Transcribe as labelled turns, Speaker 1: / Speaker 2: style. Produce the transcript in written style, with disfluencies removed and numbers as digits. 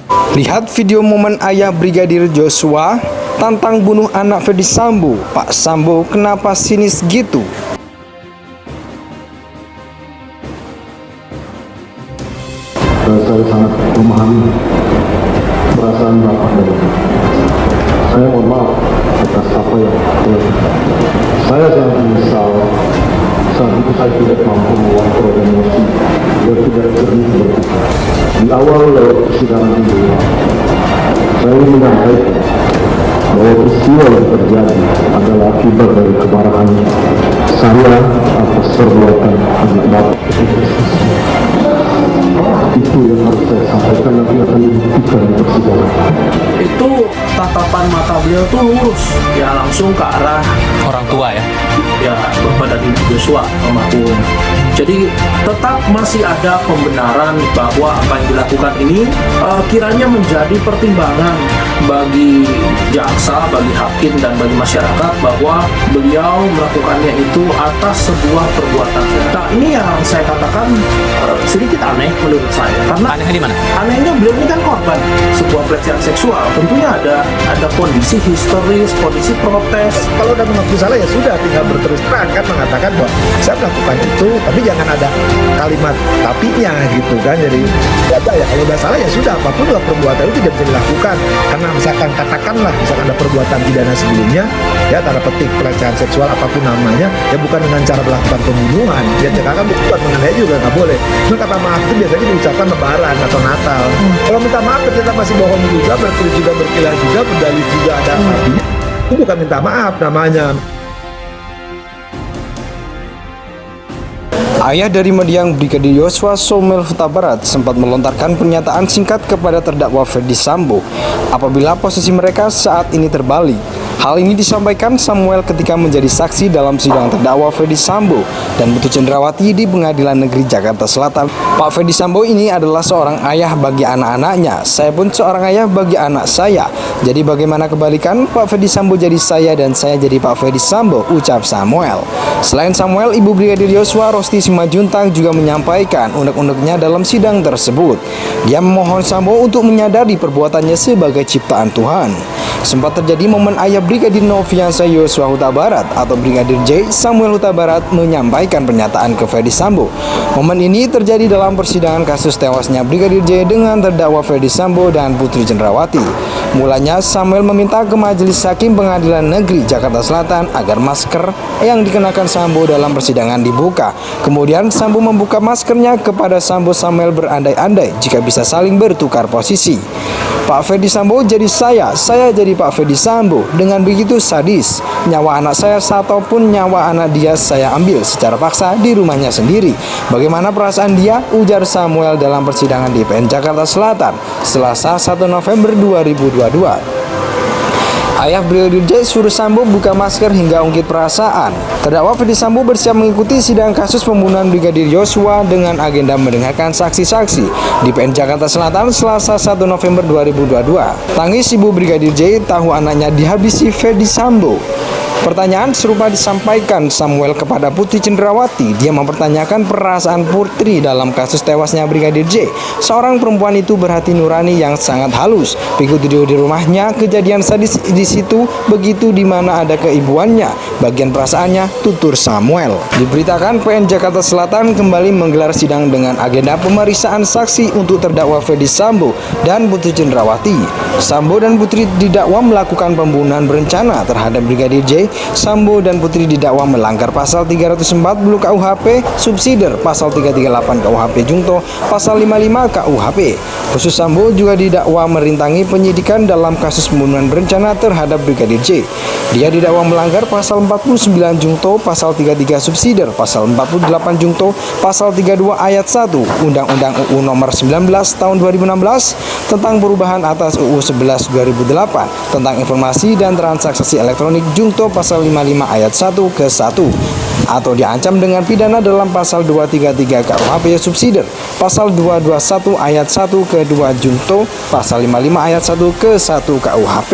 Speaker 1: Lihat video momen ayah Brigadir Joshua tantang bunuh anak Ferdy Sambo. Pak Sambo kenapa sinis gitu?
Speaker 2: Saya sangat memahami perasaan Bapak dan saya mohon maaf atas apa yang terjadi. Saya sangat menyesal saat itu saya tidak mampu mengontrol emosi dan tidak jernih berpikir. Di awal persidangan ini, saya ingin menyampaikan bahwa peristiwa yang terjadi adalah akibat dari kemarahan saya atas perbuatan anak Bapak. Itu yang harus saya sampaikan, nanti akan dibuktikan di persidangan.
Speaker 3: Itu tatapan mata beliau tuh lurus, ya langsung ke arah
Speaker 4: orang tua ya.
Speaker 3: Ya Bapak dari Joshua almarhum. Jadi tetap masih ada pembenaran bahwa apa yang dilakukan ini kiranya menjadi pertimbangan bagi jaksa, bagi hakim dan bagi masyarakat bahwa beliau melakukannya itu atas sebuah perbuatan. Nah ini yang saya katakan sedikit aneh menurut saya, karena
Speaker 4: Anehnya di mana?
Speaker 3: anehnya beliau ini kan korban sebuah pelecehan seksual. Tentunya ada kondisi histeris, kondisi protes.
Speaker 5: Kalau udah mengaku salah ya sudah, tinggal berterus terang kan, mengatakan bahwa saya melakukan itu, tapi jangan ada kalimat tapinya gitu kan. Jadi ya kalau udah salah ya sudah, apapun lah perbuatan itu tidak bisa dilakukan. Karena misalkan katakanlah misalkan ada perbuatan pidana sebelumnya, ya tanda petik pelecehan seksual apapun namanya, ya bukan dengan cara melakukan pembunuhan. Ya kan bukan mengenai juga nggak boleh. Cuma kata maaf itu biasanya diucapkan Lebaran atau Natal. Kalau minta maaf ternyata masih bohong juga, berkelit juga, berkilah juga, berdalih juga ada artinya, itu bukan minta maaf namanya.
Speaker 1: Ayah dari mendiang Brigadir Joshua, Samuel Huta Barat, sempat melontarkan pernyataan singkat kepada terdakwa Ferdy Sambo apabila posisi mereka saat ini terbalik. Hal ini disampaikan Samuel ketika menjadi saksi dalam sidang terdakwa Ferdy Sambo dan Putri Cendrawati di Pengadilan Negeri Jakarta Selatan. Pak Ferdy Sambo ini adalah seorang ayah bagi anak-anaknya. Saya pun seorang ayah bagi anak saya. Jadi bagaimana kebalikan? Pak Ferdy Sambo jadi saya dan saya jadi Pak Ferdy Sambo, ucap Samuel. Selain Samuel, Ibu Brigadir Joshua, Rosti Simanjuntak juga menyampaikan unek-uneknya dalam sidang tersebut. Dia memohon Sambo untuk menyadari perbuatannya sebagai ciptaan Tuhan. Sempat terjadi momen ayah Brigadir Nofriansah Yosua Huta Barat atau Brigadir J, Samuel Huta Barat, menyampaikan pernyataan ke Ferdy Sambo. Momen ini terjadi dalam persidangan kasus tewasnya Brigadir J dengan terdakwa Ferdy Sambo dan Putri Cendrawati. Mulanya Samuel meminta ke Majelis Hakim Pengadilan Negeri Jakarta Selatan agar masker yang dikenakan Sambo dalam persidangan dibuka. Kemudian Sambo membuka maskernya kepada Sambo. Samuel berandai-andai jika bisa saling bertukar posisi. Pak Ferdy Sambo jadi saya jadi Pak Ferdy Sambo. Dengan begitu sadis, nyawa anak saya ataupun nyawa anak dia saya ambil secara paksa di rumahnya sendiri. Bagaimana perasaan dia? Ujar Samuel dalam persidangan di PN Jakarta Selatan, Selasa 1 November 2022. Ayah Brigadir J suruh Sambo buka masker hingga ungkit perasaan. Terdakwa Ferdy Sambo bersiap mengikuti sidang kasus pembunuhan Brigadir Joshua dengan agenda mendengarkan saksi-saksi di PN Jakarta Selatan Selasa 1 November 2022. Tangis Ibu Brigadir J tahu anaknya dihabisi Ferdy Sambo. Pertanyaan serupa disampaikan Samuel kepada Putri Cendrawati. Dia mempertanyakan perasaan Putri dalam kasus tewasnya Brigadir J. Seorang perempuan itu berhati nurani yang sangat halus. Pikir di rumahnya, kejadian sadis di situ begitu di mana ada keibuannya. Bagian perasaannya, tutur Samuel. Diberitakan PN Jakarta Selatan kembali menggelar sidang dengan agenda pemeriksaan saksi untuk terdakwa Ferdy Sambo dan Putri Cendrawati. Sambo dan Putri didakwa melakukan pembunuhan berencana terhadap Brigadir J. Sambo dan Putri didakwa melanggar pasal 340 KUHP, subsider pasal 338 KUHP Jungto, pasal 55 KUHP. Khusus Sambo juga didakwa merintangi penyidikan dalam kasus pembunuhan berencana terhadap Brigadir J. Dia didakwa melanggar pasal 49 Jungto, pasal 33 subsider, pasal 48 Jungto, pasal 32 ayat 1 Undang-Undang UU Nomor 19 Tahun 2016 tentang perubahan atas UU 11 2008 tentang informasi dan transaksi elektronik Jungto pasal 55 ayat 1 ke 1 atau diancam dengan pidana dalam pasal 233 KUHP subsider, pasal 221 ayat 1 ke 2 Jungto, pasal 55 ayat 1 ke 1 KUHP.